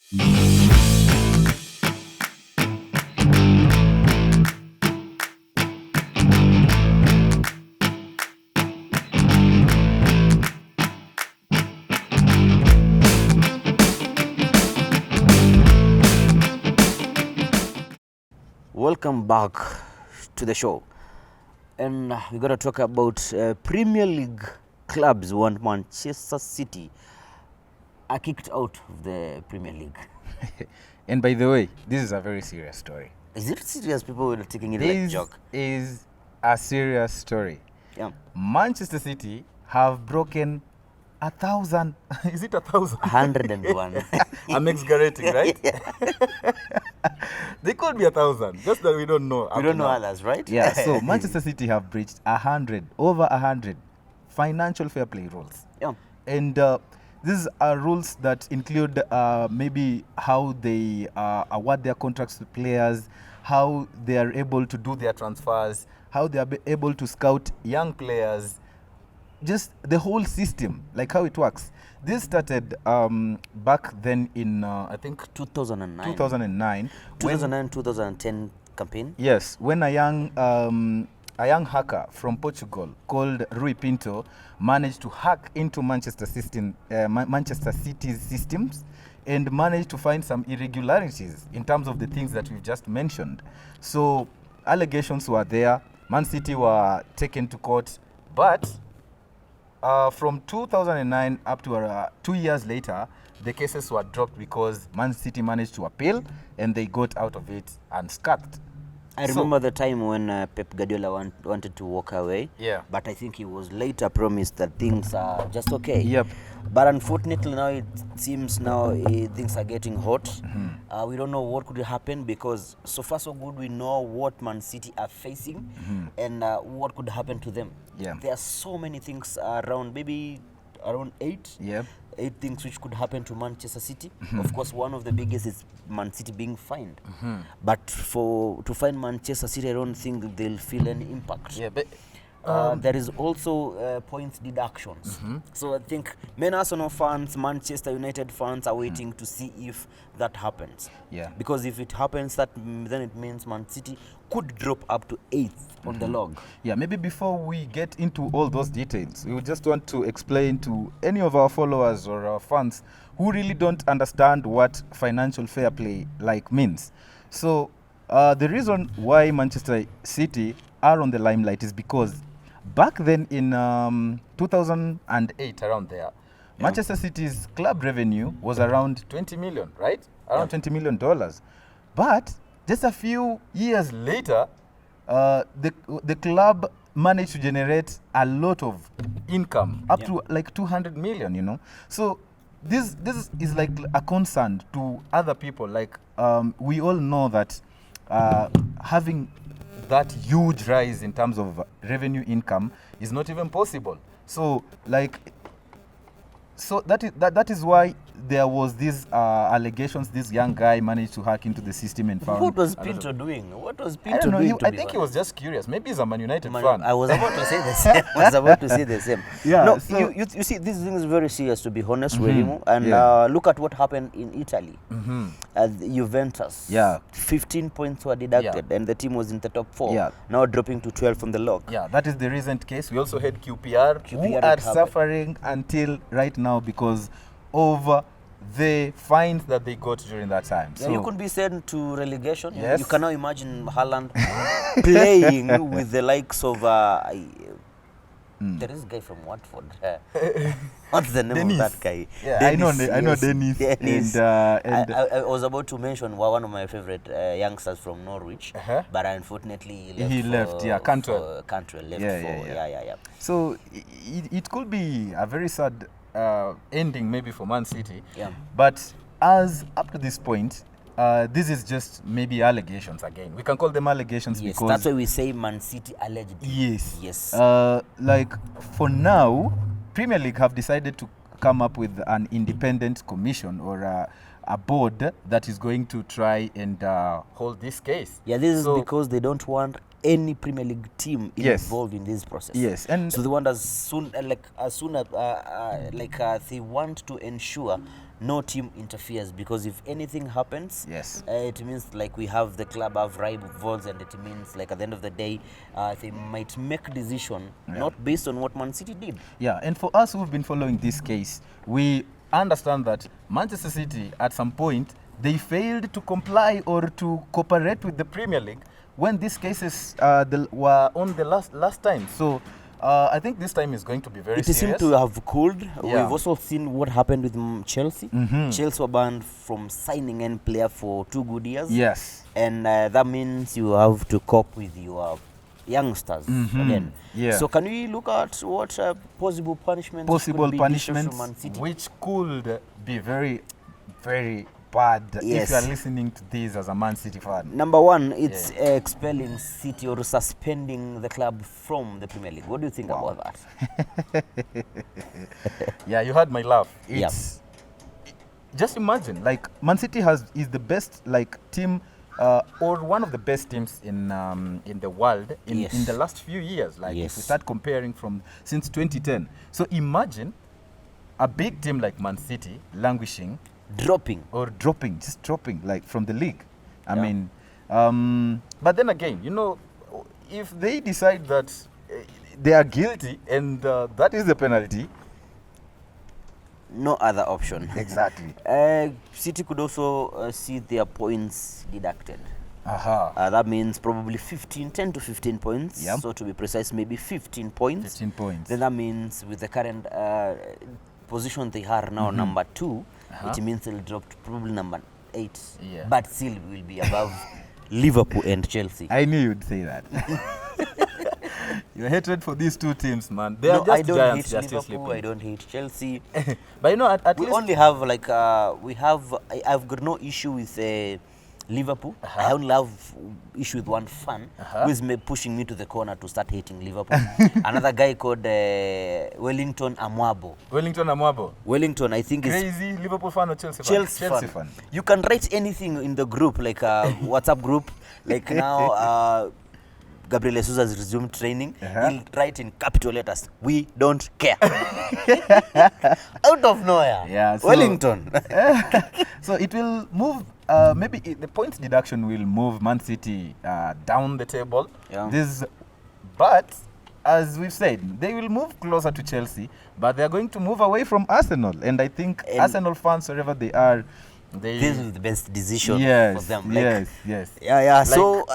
Welcome back to the show, and we're going to talk about Premier League clubs want Manchester City are kicked out of the Premier League. And by the way, this is a very serious story. Is it serious? People are taking it This like a joke. is a serious story. Yeah. Manchester City have broken 1,000. Is it 1,000? 101. I'm exaggerating, right? They could be 1,000, just that we don't know. We don't know others, right? Yeah, so Manchester City have breached over 100 financial fair play rules. Yeah. And these are rules that include maybe how they award their contracts to players, how they are able to do their transfers, how they are able to scout young players, just the whole system, like how it works. This started back then in, I think, 2009. 2009. 2009-2010 campaign. Yes, when a young hacker from Portugal called Rui Pinto managed to hack into Manchester City's systems and managed to find some irregularities in terms of the things that we've just mentioned. So allegations were there. Man City were taken to court, but from 2009 up to 2 years later, the cases were dropped because Man City managed to appeal and they got out of it unscathed. I remember the time when Pep Guardiola wanted to walk away. Yeah. But I think he was later promised that things are just okay. Yep. But unfortunately now it seems things are getting hot. Mm-hmm. We don't know what could happen because so far so good we know what Man City are facing, mm-hmm. and what could happen to them. Yeah. There are so many things around, maybe around 8. Yep. 8 things which could happen to Manchester City. Mm-hmm. Of course, one of the biggest is Man City being fined. Mm-hmm. But to find Manchester City, I don't think they'll feel any impact. Yeah, but there is also points deductions. Mm-hmm. So I think many Arsenal fans, Manchester United fans are waiting to see if that happens. Yeah. Because if it happens, then it means Man City could drop up to 8th on the log. Yeah, maybe before we get into all those details, we would just want to explain to any of our followers or our fans who really don't understand what financial fair play means. So the reason why Manchester City are on the limelight is because back then in 2008, around there, Manchester City's club revenue was around 20 million, right? Around $20 million. But just a few years later, the club managed to generate a lot of income, up to like 200 million, you know. So this is like a concern to other people. Like we all know that having that huge rise in terms of revenue income is not even possible. So that is why there was these allegations. This young guy managed to hack into the system and found. What was Pinto doing? What was Pinto I don't know. doing? I think he was just curious. Maybe he's a Man United fan. I was about to say the same. Yeah. No, so you see, this thing is very serious, to be honest, Mm-hmm. Remo. And look at what happened in Italy. Mm-hmm. Juventus. Yeah. 15 points were deducted, and the team was in the top 4. Yeah. Now dropping to 12 on the log. Yeah, that is the recent case. We also had QPR who it are happened. suffering until right now because of the fines that they got during that time. Yeah, So you could be sent to relegation. Yes. You can now imagine Haaland playing with the likes of there is a guy from Watford. What's the name Dennis. of that guy? Yeah, Dennis, I know yes. Dennis. Dennis. And I was about to mention one of my favorite youngsters from Norwich, but unfortunately He left, yeah, Cantwell. Cantwell left Yeah. So it could be a very sad ending maybe for Man City. Yeah. But as up to this point, this is just maybe allegations again. We can call them allegations Yes, because that's why we say Man City alleged. Yes. Yes. Like for now, Premier League have decided to come up with an independent commission or a board that is going to try and hold this case. Yeah, this is because they don't want any Premier League team involved in this process. Yes, and so they want they want to ensure no team interferes, because if anything happens, Yes. it means like we have the club have rivals, and it means like at the end of the day, they might make decision not based on what Man City did. Yeah, and for us who've been following this case, we understand that Manchester City at some point they failed to comply or to cooperate with the Premier League when these cases were on the last time. So I think this time is going to be very It serious. seemed to have cooled. Yeah. We've also seen what happened with Chelsea. Chelsea were banned from signing any player for 2 good years. Yes. And that means you have to cope with your youngsters again. Yeah. So can we look at what possible punishments Possible could be dished punishments to Man City? which could be very, very bad if Yes. you are listening to this as a Man City fan. Number one, it's expelling City or suspending the club from the Premier League. What do you think about that? Yeah, you heard my laugh. Yeah. It's just imagine, like Man City is the best like team or one of the best teams in the world in Yes. the last few years. Like if we Yes. start comparing from since 2010. So imagine a big team like Man City languishing Dropping. or just dropping like from the league. I Yeah. mean, but then again, you know, if they decide that they are guilty and that is the penalty. No other option. Exactly. City could also see their points deducted. Aha. That means probably 10 to 15 points. Yeah. So to be precise, maybe 15 points. 15 points. Then that means with the current position they are now, number 2, it means they'll drop to probably number 8. Yeah. But still will be above Liverpool and Chelsea. I knew you'd say that. Your hatred for these two teams, man. They are No, just I don't giants hate just Liverpool. sleeping. I don't hate Chelsea. But you know, at We least only have like I've got no issue with Liverpool. I only have issue with one fan who is pushing me to the corner to start hating Liverpool. Another guy called Wellington Amwabo. Wellington Amwabo. Wellington, I think is Crazy Liverpool fan or Chelsea fan? Chelsea fan. You can write anything in the group, like a WhatsApp group. Like now, Gabriel Jesus has resumed training. He'll write in capital letters, "We don't care." Out of nowhere. Yeah, so- Wellington. So it will move. Maybe the points deduction will move Man City down the table. Yeah. But as we've said, they will move closer to Chelsea, but they are going to move away from Arsenal. And I think Arsenal fans, wherever they are, This is the best decision yes, for them. Like, yes. yeah. Like, So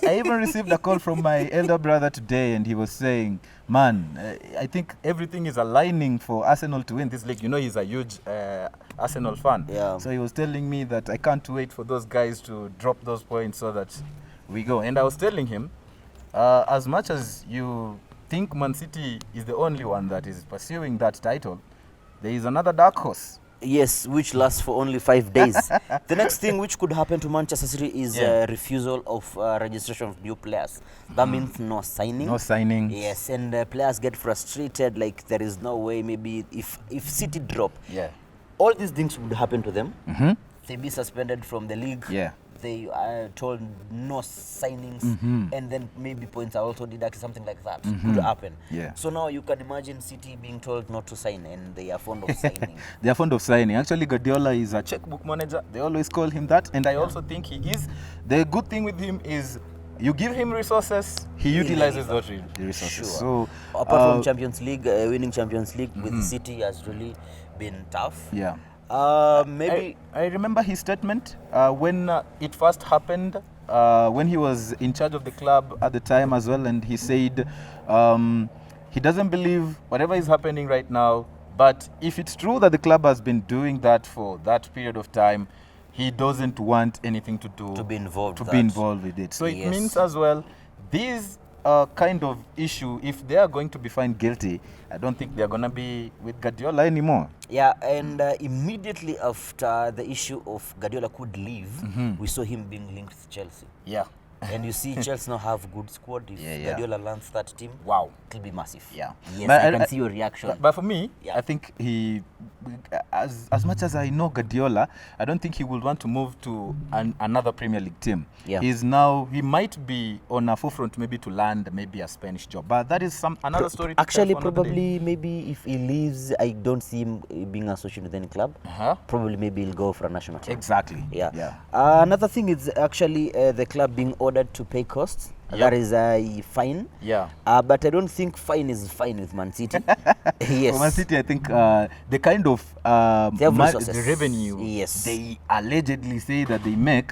I even received a call from my elder brother today, and he was saying, "Man, I think everything is aligning for Arsenal to win this league." You know, he's a huge Arsenal fan. Yeah. So he was telling me that I can't wait for those guys to drop those points so that we go. And I was telling him, as much as you think Man City is the only one that is pursuing that title, there is another dark horse. yes, which lasts for only 5 days. The next thing which could happen to Manchester City is refusal of registration of new players. That means no signing. No signing. Yes, and players get frustrated. Like there is no way. Maybe if City drop, all these things would happen to them. They be suspended from the league. Yeah. They are told no signings, and then maybe points are also deducted. Something like that could happen. Yeah. So now you can imagine City being told not to sign, and they are fond of signing. They are fond of signing. Actually, Guardiola is a checkbook manager. They always call him that, and I also think he is. The good thing with him is you give him resources, he utilizes those resources. Sure. So Apart from Champions League, winning Champions League with City has really been tough. Yeah. Maybe I remember his statement when it first happened, when he was in charge of the club at the time as well, and he said he doesn't believe whatever is happening right now, but if it's true that the club has been doing that for that period of time, he doesn't want anything to do to be involved. with it. So it means as well, these kind of issue, if they are going to be found guilty, I don't think they're going to be with Guardiola anymore. Yeah, and immediately after the issue of Guardiola could leave, we saw him being linked with Chelsea. Yeah. And you see Chelsea now have good squad. If Yeah, yeah. Guardiola lands that team, Wow. it'll be massive. Yeah. Yes, But I can see your reaction. But for me, Yeah. I think he, as much as I know Guardiola, I don't think he will want to move to another Premier League team. Yeah. He might be on a forefront maybe to land maybe a Spanish job, but that is another story. To Actually, tell for another day. probably maybe if he leaves, I don't see him being associated with any club. Probably maybe he'll go for a national team. Exactly. Yeah. Yeah. Another thing is actually the club being ordered to pay costs. Yep. That is a fine. Yeah. But I don't think fine is fine with Man City. Yes. For Man City, I think the kind of They have resources. the revenue Yes. they allegedly say that they make,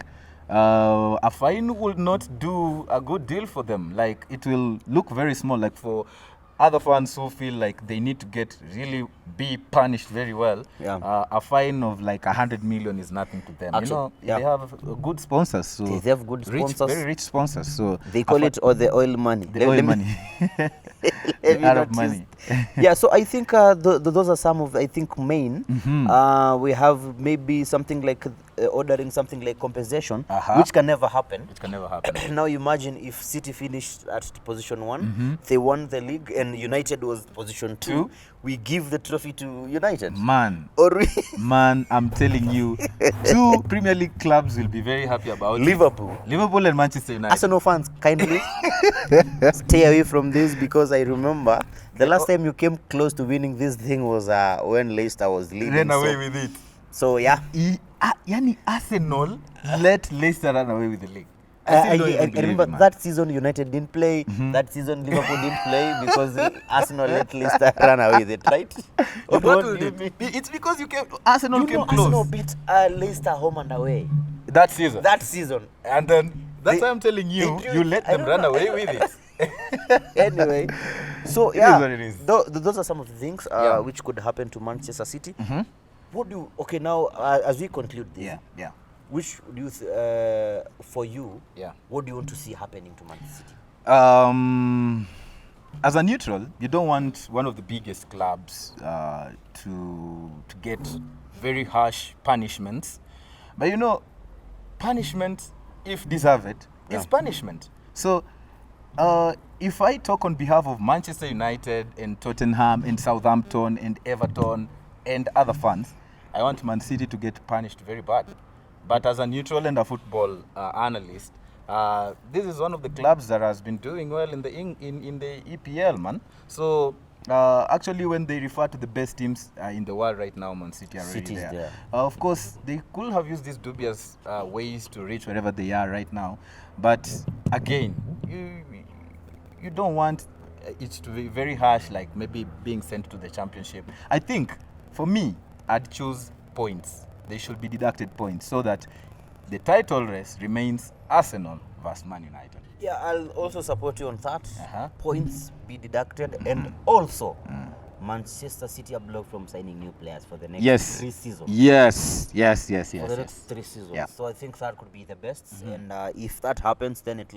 a fine will not do a good deal for them. Like, it will look very small. Like, for other fans who feel like they need to be punished very well, Yeah. a fine of like 100 million is nothing to them. Actually, yeah. They have good sponsors. So They have good sponsors. very rich sponsors. So They call it or the oil money. the oil money, the Arab money. Yeah, so I think those are some of, I think, main. We have maybe something like ordering something like compensation, which can never happen. It can never happen. Now imagine if City finished at position 1, they won the league, and United was position 2. We give the trophy to United. Man, Or man, I'm telling you, 2 Premier League clubs will be very happy about it. Liverpool. Liverpool and Manchester United. Arsenal fans, kindly stay away from this, because I remember the last time you came close to winning this thing was when Leicester was leading. Ran away with it. So yeah. Yani Arsenal let Leicester run away with the league. I still don't even believe remember it, man. that season United didn't play. That season Liverpool didn't play because Arsenal let Leicester run away with it, right? But What what do will you it mean? be? It's because Arsenal You came know, close Arsenal beat Leicester home and away that season. that season. And then that's They- why I'm telling you, they you let I them don't run know, away I with don't- it. Anyway, so It yeah, is what it is. those are some of the things Yeah. which could happen to Manchester City. What do you, okay, now as we conclude this, Yeah. which do you for you, Yeah. what do you want to see happening to Manchester City? As a neutral, you don't want one of the biggest clubs to get very harsh punishments. But punishment, if deserved, is punishment. So if I talk on behalf of Manchester United and Tottenham and Southampton and Everton and other fans, I want Man City to get punished very bad. But as a neutral and a football analyst, this is one of the clubs that has been doing well in the EPL, man. So actually, when they refer to the best teams in the world right now, Man City are already City's there. there. Of course, they could have used these dubious ways to reach wherever they are right now. But again, you don't want it to be very harsh, like maybe being sent to the championship. I think, for me, I'd choose points. They should be deducted points so that the title race remains Arsenal versus Man United. Yeah, I'll also support you on that. Points be deducted, and also Manchester City are blocked from signing new players for the next 3 seasons. Yes. For the next 3 seasons. Yeah. So I think that could be the best. And if that happens, then it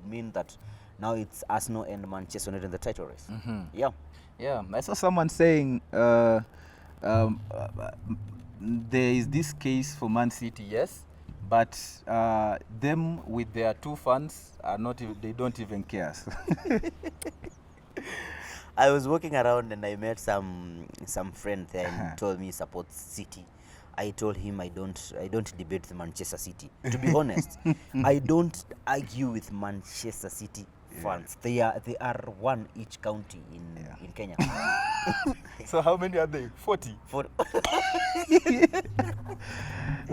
mean that now it's Arsenal and Manchester United in the title race. Yeah. Yeah, I saw someone saying there is this case for Man City, yes, but them with their 2 fans are not. They don't even care. I was walking around and I met some friend there and told me he supports City. I told him I don't debate the Manchester City. To be honest, I don't argue with Manchester City fans. They are one each county in Kenya. So how many are they? 40. For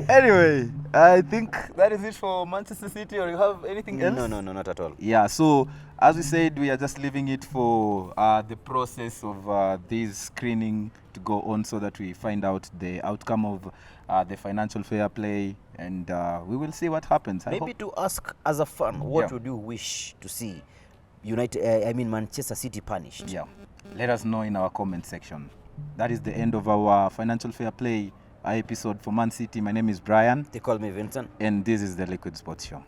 Anyway, I think that is it for Manchester City. Or you have anything else? no, not at all. Yeah, so as we said, we are just leaving it for the process of this screening to go on so that we find out the outcome of the financial fair play, and we will see what happens. Maybe to ask as a fan, what would you wish to see Manchester City punished? Yeah, let us know in our comment section. That is the end of our financial fair play episode for Man City. My name is Brian. They call me Vincent. And this is the Liquid Sports Show.